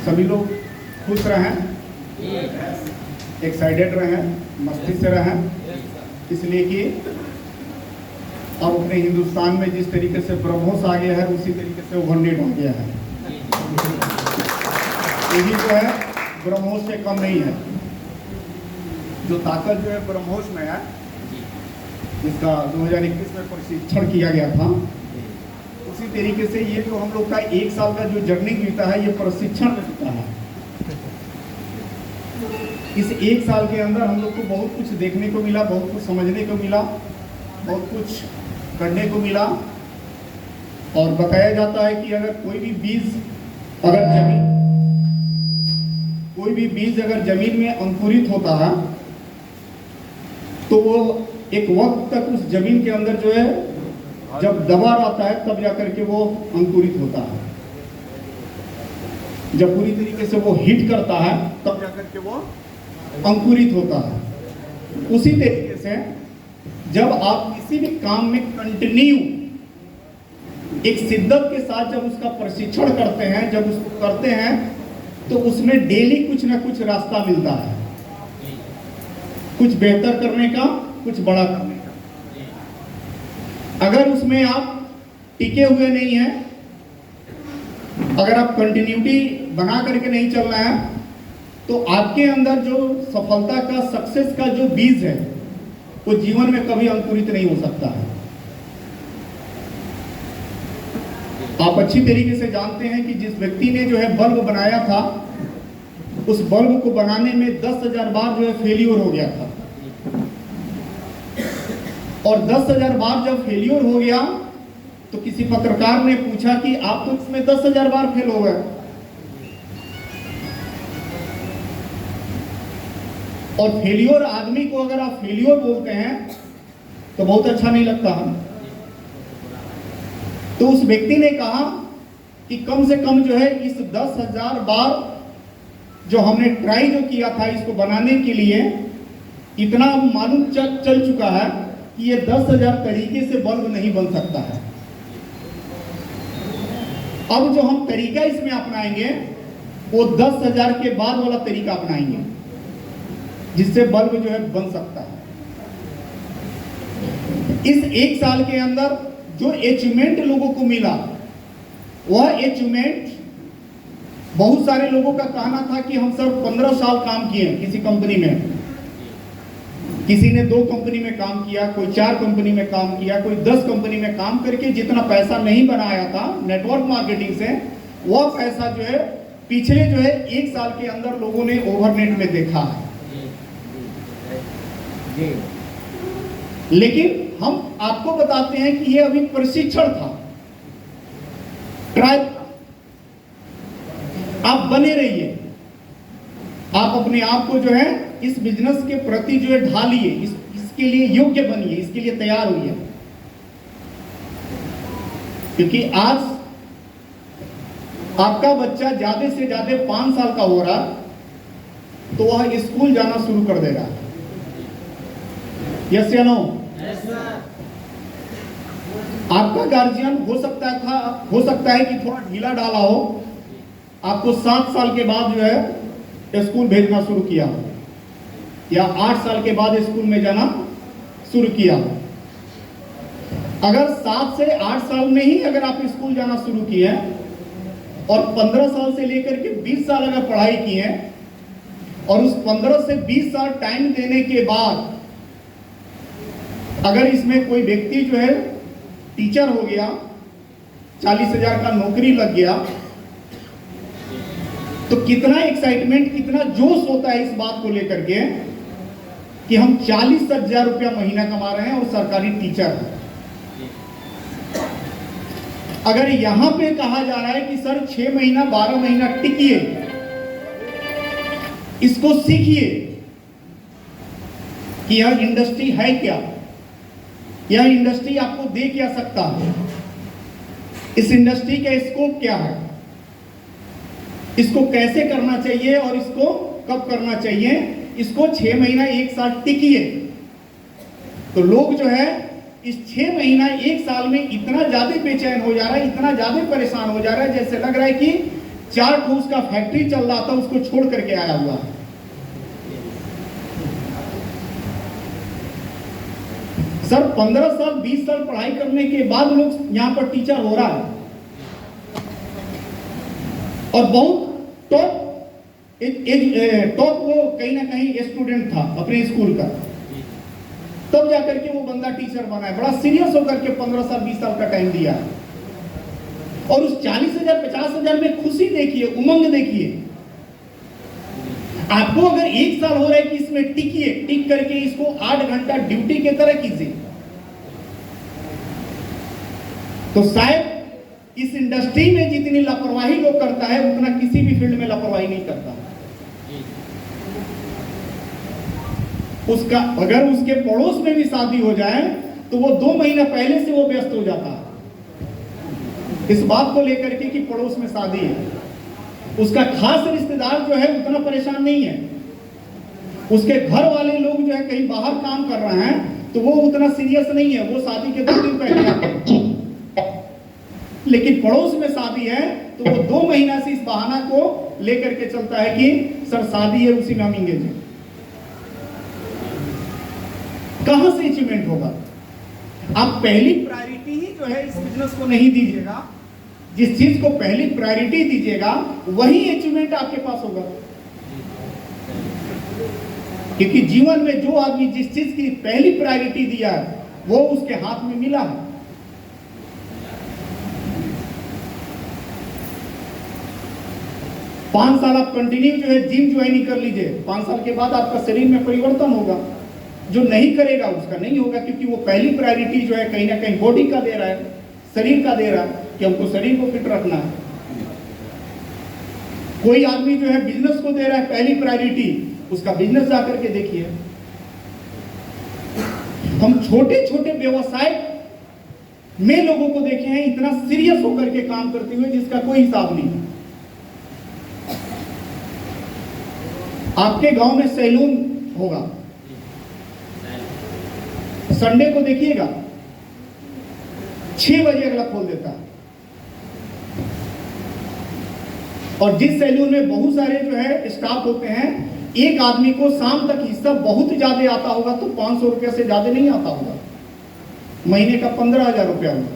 सभी लोग खुश रहें, एक्साइटेड रहें, मस्ती से रहें, इसलिए कि अब अपने हिंदुस्तान में जिस तरीके से ब्रह्मोस आ गया है उसी तरीके से ओवरनेट आ गया है। यही जो है ब्रह्मोस से कम नहीं है। जो ताकत जो है ब्रह्मोस में है, जिसका 2021 में प्रशिक्षण किया गया था, उसी तरीके से ये जो हम लोग का 1 साल का जो जर्नी बीता है, ये प्रशिक्षण में बीता है। इस 1 साल के अंदर हम लोग को बहुत कुछ देखने को मिला, बहुत कुछ समझने को मिला, बहुत कुछ करने को मिला। और बताया जाता है कि अगर कोई भी बीज अगर जमीन में अंकुरित होता है तो वो एक वक्त तक उस जमीन के अंदर जो है जब दबाव आता है तब जाकर के वो अंकुरित होता है। जब पूरी तरीके से वो हिट करता है तब जाकर के वो अंकुरित होता है। उसी तरीके से जब आप किसी भी काम में कंटिन्यू एक शिद्दत के साथ जब उसका प्रशिक्षण करते हैं, जब उसको करते हैं, तो उसमें डेली कुछ ना कुछ रास्ता मिलता है, कुछ बेहतर करने का, कुछ बड़ा करने का। अगर उसमें आप टिके हुए नहीं हैं, अगर आप कंटिन्यूटी बना करके नहीं चल रहे हैं, तो आपके अंदर जो सफलता का, सक्सेस का जो बीज है, वो जीवन में कभी अंकुरित नहीं हो सकता है। आप अच्छी तरीके से जानते हैं कि जिस व्यक्ति ने जो है बल्ब बनाया था, उस बल्ब को बनाने में 10,000 बार जो है फेलियर हो गया था। और 10,000 बार जब फेलियर हो गया तो किसी पत्रकार ने पूछा कि आप तो इसमें 10,000 बार फेल हो गए। और फेलियर आदमी को अगर आप फेलियर बोलते हैं तो बहुत अच्छा नहीं लगता है। तो उस व्यक्ति ने कहा कि कम से कम जो है इस 10,000 बार जो हमने ट्राई जो किया था इसको बनाने के लिए, इतना मालूम चल चुका है कि ये 10,000 तरीके से बल्ब नहीं बन सकता है। अब जो हम तरीका इसमें अपनाएंगे वो 10,000 के बाद वाला तरीका अपनाएंगे, जिससे बल्ब जो है बन सकता है। इस 1 साल के अंदर जो अचीवमेंट लोगों को मिला, वह अचीवमेंट, बहुत सारे लोगों का कहना था कि हम सर 15 साल काम किए किसी कंपनी में, किसी ने 2 कंपनी में काम किया, कोई 4 कंपनी में काम किया, कोई 10 कंपनी में काम करके जितना पैसा नहीं बनाया था नेटवर्क मार्केटिंग से, वह पैसा जो है पिछले जो है 1 साल के अंदर लोगों ने ओवरनेट में देखा है। लेकिन हम आपको बताते हैं कि यह अभी प्रशिक्षण था, ट्रायल था। आप बने रहिए, आप अपने आप को जो है इस बिजनेस के प्रति जो है ढालिए, इसके लिए योग्य बनिए, इसके लिए तैयार होइए। क्योंकि आज आपका बच्चा ज्यादा से ज्यादा 5 साल का हो रहा तो वह स्कूल जाना शुरू कर देगा। यस या नो? आपका गार्जियन हो सकता है कि थोड़ा ढीला डाला हो, आपको 7 साल के बाद जो है स्कूल भेजना शुरू किया हो, या 8 साल के बाद स्कूल में जाना शुरू किया हो। अगर 7 से 8 साल में ही अगर आप स्कूल जाना शुरू किए और 15 साल से लेकर के 20 साल अगर पढ़ाई की है, और उस 15 से 20 साल टाइम देने के बाद अगर इसमें कोई व्यक्ति जो है टीचर हो गया, 40,000 का नौकरी लग गया, तो कितना एक्साइटमेंट, कितना जोश होता है इस बात को लेकर के कि हम 40,000 रुपया महीना कमा रहे हैं और सरकारी टीचर हैं। अगर यहां पे कहा जा रहा है कि सर 6 महीना 12 महीना टिकिए, इसको सीखिए कि यह इंडस्ट्री है क्या, यह इंडस्ट्री आपको दे क्या सकता है, इस इंडस्ट्री का स्कोप क्या है, इसको कैसे करना चाहिए और इसको कब करना चाहिए, इसको 6 महीना 1 साल टिकिए। तो लोग जो है इस 6 महीना 1 साल में इतना ज्यादा बेचैन हो जा रहा है, इतना ज्यादा परेशान हो जा रहा है, जैसे लग रहा है कि 4 ठूस का फैक्ट्री चल रहा था, उसको छोड़ करके आया हुआ है। सर 15 साल 20 साल पढ़ाई करने के बाद लोग यहां पर टीचर हो रहा है, और बहुत टॉप वो कहीं ना कहीं स्टूडेंट था अपने स्कूल का, तब जाकर के वो बंदा टीचर बना है। बड़ा सीरियस होकर के 15 साल 20 साल का टाइम दिया है, और उस 40,000 50,000 में खुशी देखिए, उमंग देखिए। आपको अगर 1 साल हो रहा है कि इसमें टिकिए, टिक करके इसको 8 घंटा ड्यूटी की तरह कीजिए, तो शायद इस इंडस्ट्री में जितनी लापरवाही लोग करता है उतना किसी भी फील्ड में लापरवाही नहीं करता। उसका अगर उसके पड़ोस में भी शादी हो जाए तो वो 2 महीना पहले से वो व्यस्त हो जाता है इस बात को लेकर के कि पड़ोस में शादी है। उसका खास रिश्तेदार जो है उतना परेशान नहीं है, उसके घर वाले लोग जो है कहीं बाहर काम कर रहे हैं तो वो उतना सीरियस नहीं है, वो शादी के 2 दिन पहले आते हैं। लेकिन पड़ोस में शादी है तो वो 2 महीना से इस बहाना को लेकर के चलता है कि सर शादी है, उसी में हम इंगेज हैं। कहां से अचीवमेंट होगा? आप पहली प्रायोरिटी ही जो है इस बिजनेस को नहीं दीजिएगा, जिस चीज को पहली प्रायोरिटी दीजिएगा वही अचीवमेंट आपके पास होगा। क्योंकि जीवन में जो आदमी जिस चीज की पहली प्रायोरिटी दिया है वो उसके हाथ में मिला है। पांच साल आप कंटिन्यू जो है जिम ज्वाइन कर लीजिए, 5 साल के बाद आपका शरीर में परिवर्तन होगा। जो नहीं करेगा उसका नहीं होगा, क्योंकि वो पहली प्रायोरिटी जो है कहीं ना कहीं बॉडी का दे रहा है, शरीर का दे रहा है कि हमको शरीर को फिट रखना है। कोई आदमी जो है बिजनेस को दे रहा है पहली प्रायोरिटी, उसका बिजनेस जाकर के देखिए। हम छोटे छोटे व्यवसाय में लोगों को देखे हैं इतना सीरियस होकर के काम करते हुए जिसका कोई हिसाब नहीं। आपके गांव में सैलून होगा, संडे को देखिएगा 6 बजे अगला खोल देता है, और जिस सैलून में बहुत सारे जो है स्टाफ होते हैं, एक आदमी को शाम तक हिस्सा बहुत ज्यादा आता होगा तो 500 रुपया से ज्यादा नहीं आता होगा, महीने का 15,000 रुपया होगा।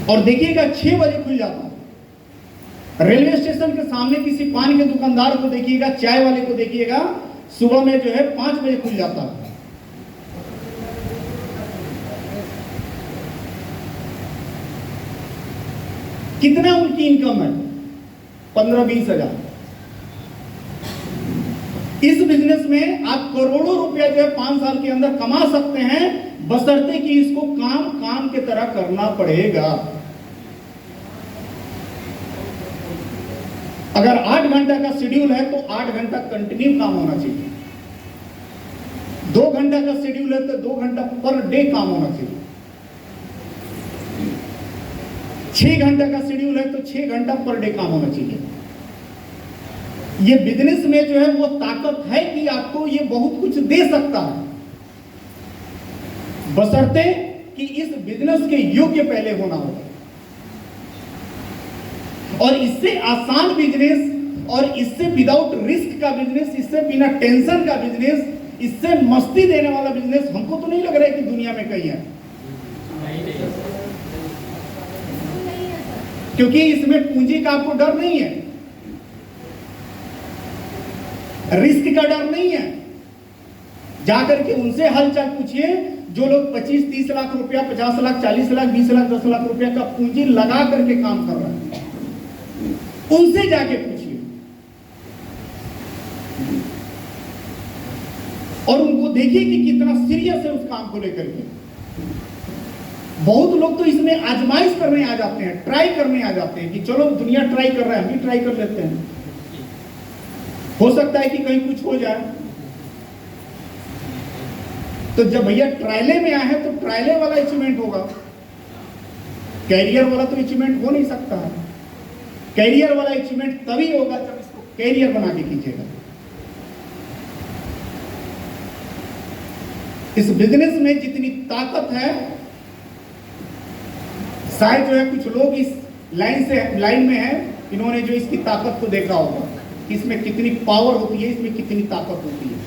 और देखिएगा 6 बजे खुल जाता है। रेलवे स्टेशन के सामने किसी पान के दुकानदार को देखिएगा, चाय वाले को देखिएगा, सुबह में जो है 5 बजे खुल जाता है। कितना उनकी इनकम है? 15-20 हजार। इस बिजनेस में आप करोड़ों रुपया जो है 5 साल के अंदर कमा सकते हैं, बशर्ते कि इसको काम काम के तरह करना पड़ेगा। अगर 8 घंटा का शेड्यूल है तो 8 घंटा कंटिन्यू काम होना चाहिए। 2 घंटा का शेड्यूल है तो 2 घंटा पर डे काम होना चाहिए। 6 घंटा का शेड्यूल है तो 6 घंटा पर डे काम होना चाहिए। ये बिजनेस में जो है वो ताकत है कि आपको ये बहुत कुछ दे सकता है, बशर्ते कि इस बिजनेस के योग्य पहले होना होगा। और इससे आसान बिजनेस और इससे विदाउट रिस्क का बिजनेस, इससे बिना टेंशन का बिजनेस, इससे मस्ती देने वाला बिजनेस हमको तो नहीं लग रहा है कि दुनिया में कहीं है। क्योंकि इसमें पूंजी का आपको डर नहीं है, रिस्क का डर नहीं है। जाकर के उनसे हालचाल पूछिए जो लोग 25-30 लाख रुपया, 50 लाख, 40 लाख, 20 लाख, 10 लाख रुपया का पूंजी लगा करके काम कर रहे हैं, उनसे जाके पूछिए और उनको देखिए कि कितना सीरियस है उस काम को लेकर के। बहुत लोग तो इसमें आजमाइश करने आ जाते हैं, ट्राई करने आ जाते हैं कि चलो दुनिया ट्राई कर रहा है, हम भी ट्राई कर लेते हैं, हो सकता है कि कहीं कुछ हो जाए। तो जब भैया ट्रायले में आए हैं तो ट्रायले वाला अचीवमेंट होगा, कैरियर वाला तो अचीवमेंट हो नहीं सकता है। कैरियर वाला अचीवमेंट तभी होगा जब इसको कैरियर बना के कीजिएगा। इस बिजनेस में जितनी ताकत है, शायद जो है कुछ लोग इस लाइन में है, इन्होंने जो इसकी ताकत को देखा होगा, इसमें कितनी पावर होती है, इसमें कितनी ताकत होती है।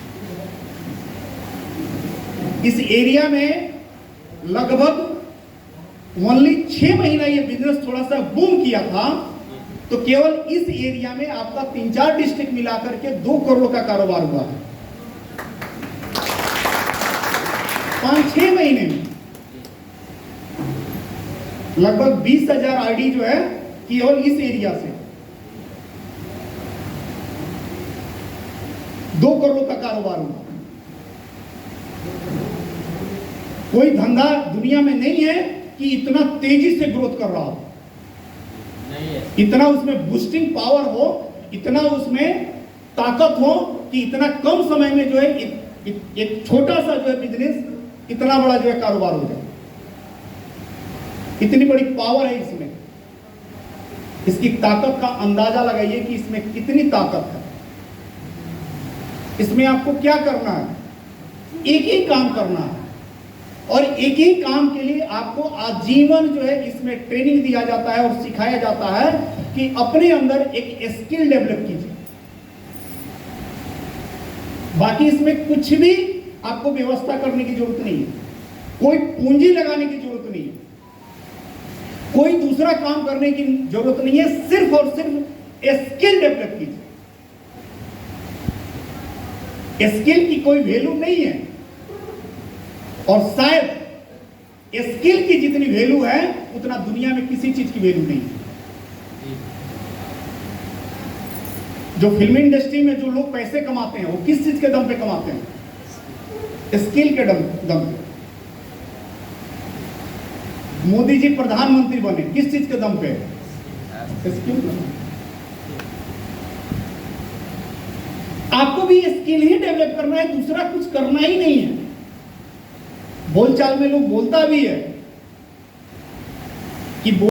इस एरिया में लगभग ओनली 6 महीना ये बिजनेस थोड़ा सा बूम किया था, तो केवल इस एरिया में आपका 3-4 डिस्ट्रिक्ट मिलाकर के 2 करोड़ का कारोबार हुआ है 5-6 महीने में। लगभग 20,000 आईडी जो है केवल इस एरिया से 2 करोड़ का कारोबार हुआ। कोई धंधा दुनिया में नहीं है कि इतना तेजी से ग्रोथ कर रहा हो, इतना उसमें बूस्टिंग पावर हो, इतना उसमें ताकत हो कि इतना कम समय में जो है एक छोटा सा जो है बिजनेस इतना बड़ा जो है कारोबार हो जाए। इतनी बड़ी पावर है इसमें। इसकी ताकत का अंदाजा लगाइए कि इसमें कितनी ताकत है। इसमें आपको क्या करना है? एक ही काम करना है, और एक ही काम के लिए आपको आजीवन जो है इसमें ट्रेनिंग दिया जाता है और सिखाया जाता है कि अपने अंदर एक स्किल डेवलप कीजिए। बाकी इसमें कुछ भी आपको व्यवस्था करने की जरूरत नहीं है, कोई पूंजी लगाने की जरूरत नहीं है, कोई दूसरा काम करने की जरूरत नहीं है। सिर्फ और सिर्फ स्किल डेवलप कीजिए। स्किल की कोई वैल्यू नहीं है, और शायद स्किल की जितनी वैल्यू है उतना दुनिया में किसी चीज की वैल्यू नहीं है। जो फिल्म इंडस्ट्री में जो लोग पैसे कमाते हैं वो किस चीज के दम पे कमाते हैं? स्किल के दम पे। मोदी जी प्रधानमंत्री बने किस चीज के दम पे? स्किल। आपको भी स्किल ही डेवलप करना है, दूसरा कुछ करना ही नहीं है। बोलचाल में लोग बोलता भी है कि